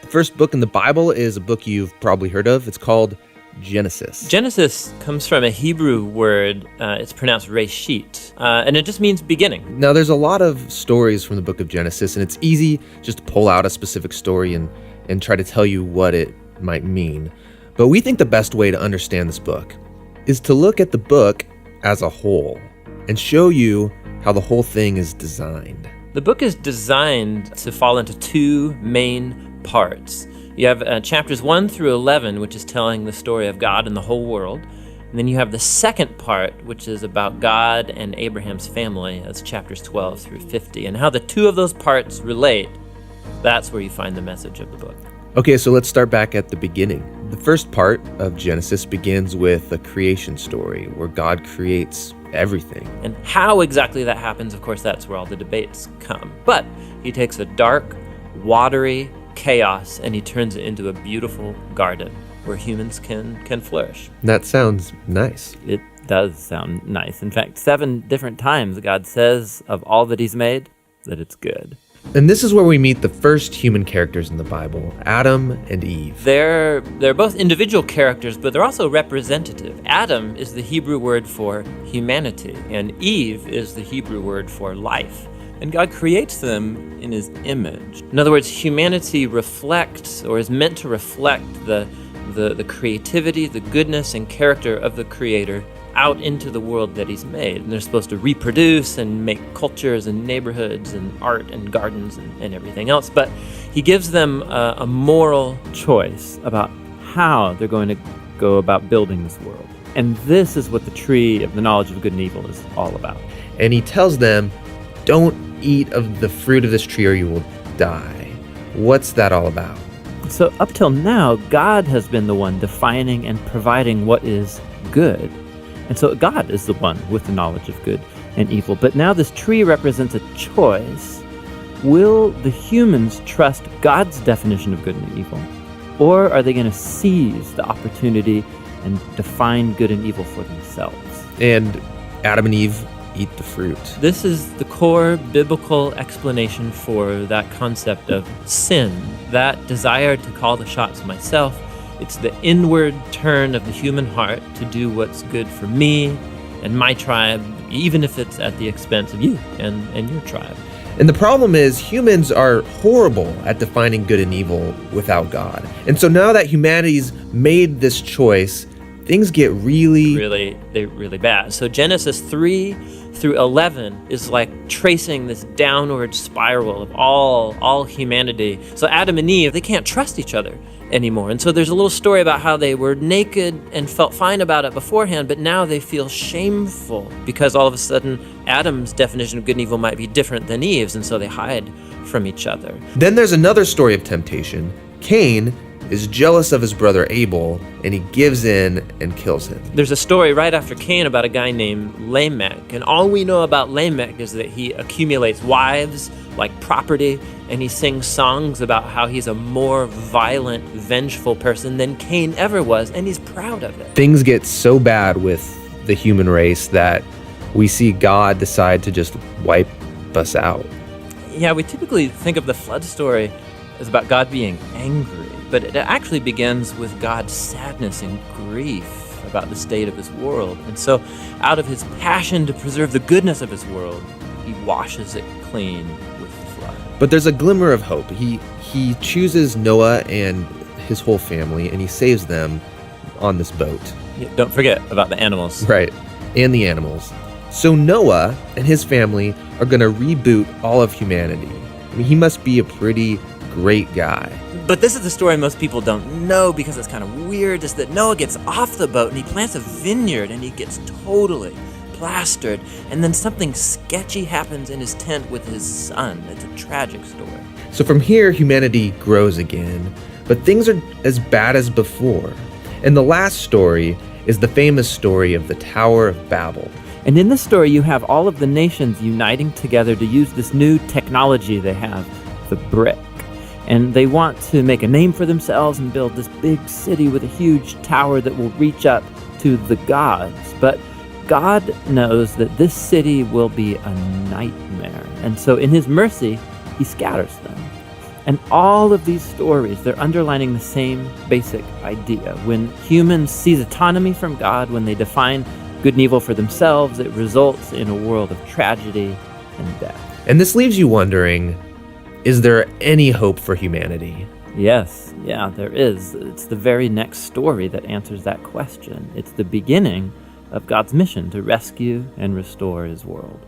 The first book in the Bible is a book you've probably heard of. It's called Genesis. Genesis comes from a Hebrew word. It's pronounced Reshit, and it just means beginning. Now, there's a lot of stories from the book of Genesis, and it's easy just to pull out a specific story and try to tell you what it might mean. But we think the best way to understand this book is to look at the book as a whole and show you how the whole thing is designed. The book is designed to fall into two main parts. You have chapters 1 through 11, which is telling the story of God and the whole world. And then you have the second part, which is about God and Abraham's family, as chapters 12 through 50. And how the two of those parts relate, that's where you find the message of the book. Okay, so let's start back at the beginning. The first part of Genesis begins with a creation story where God creates everything. And how exactly that happens, of course, that's where all the debates come. But he takes a dark, watery chaos and he turns it into a beautiful garden where humans can flourish. That sounds nice. It does sound nice. In fact, 7 different times God says of all that he's made that it's good. And this is where we meet the first human characters in the Bible, Adam and Eve. They're both individual characters, but they're also representative. Adam is the Hebrew word for humanity, and Eve is the Hebrew word for life. And God creates them in his image. In other words, humanity reflects, or is meant to reflect, the creativity, the goodness, and character of the Creator out into the world that he's made. And they're supposed to reproduce and make cultures and neighborhoods and art and gardens and everything else. But he gives them a moral choice about how they're going to go about building this world. And this is what the tree of the knowledge of good and evil is all about. And he tells them, don't eat of the fruit of this tree or you will die. What's that all about? So up till now, God has been the one defining and providing what is good. And so God is the one with the knowledge of good and evil. But now this tree represents a choice. Will the humans trust God's definition of good and evil? Or are they going to seize the opportunity and define good and evil for themselves? And Adam and Eve eat the fruit. This is the core biblical explanation for that concept of sin, that desire to call the shots myself. It's the inward turn of the human heart to do what's good for me and my tribe, even if it's at the expense of you and your tribe. And the problem is humans are horrible at defining good and evil without God. And so now that humanity's made this choice, things get really bad. So Genesis 3 through 11 is like tracing this downward spiral of all humanity. So Adam and Eve, they can't trust each other anymore. And so there's a little story about how they were naked and felt fine about it beforehand, but now they feel shameful because all of a sudden Adam's definition of good and evil might be different than Eve's, and so they hide from each other. Then there's another story of temptation. Cain is jealous of his brother Abel, and he gives in and kills him. There's a story right after Cain about a guy named Lamech, and all we know about Lamech is that he accumulates wives like property, and he sings songs about how he's a more violent, vengeful person than Cain ever was, and he's proud of it. Things get so bad with the human race that we see God decide to just wipe us out. Yeah, we typically think of the flood story as about God being angry, but it actually begins with God's sadness and grief about the state of his world. And so out of his passion to preserve the goodness of his world, he washes it clean with the flood. But there's a glimmer of hope. He chooses Noah and his whole family, and he saves them on this boat. Yeah, don't forget about the animals. Right, and the animals. So Noah and his family are going to reboot all of humanity. I mean, he must be a pretty great guy. But this is the story most people don't know because it's kind of weird, is that Noah gets off the boat and he plants a vineyard and he gets totally plastered, and then something sketchy happens in his tent with his son. It's a tragic story. So from here, humanity grows again, but things are as bad as before. And the last story is the famous story of the Tower of Babel. And in this story, you have all of the nations uniting together to use this new technology they have, the brick. And they want to make a name for themselves and build this big city with a huge tower that will reach up to the gods. But God knows that this city will be a nightmare. And so in his mercy, he scatters them. And all of these stories, they're underlining the same basic idea. When humans seize autonomy from God, when they define good and evil for themselves, it results in a world of tragedy and death. And this leaves you wondering, is there any hope for humanity? Yes, yeah, there is. It's the very next story that answers that question. It's the beginning of God's mission to rescue and restore his world.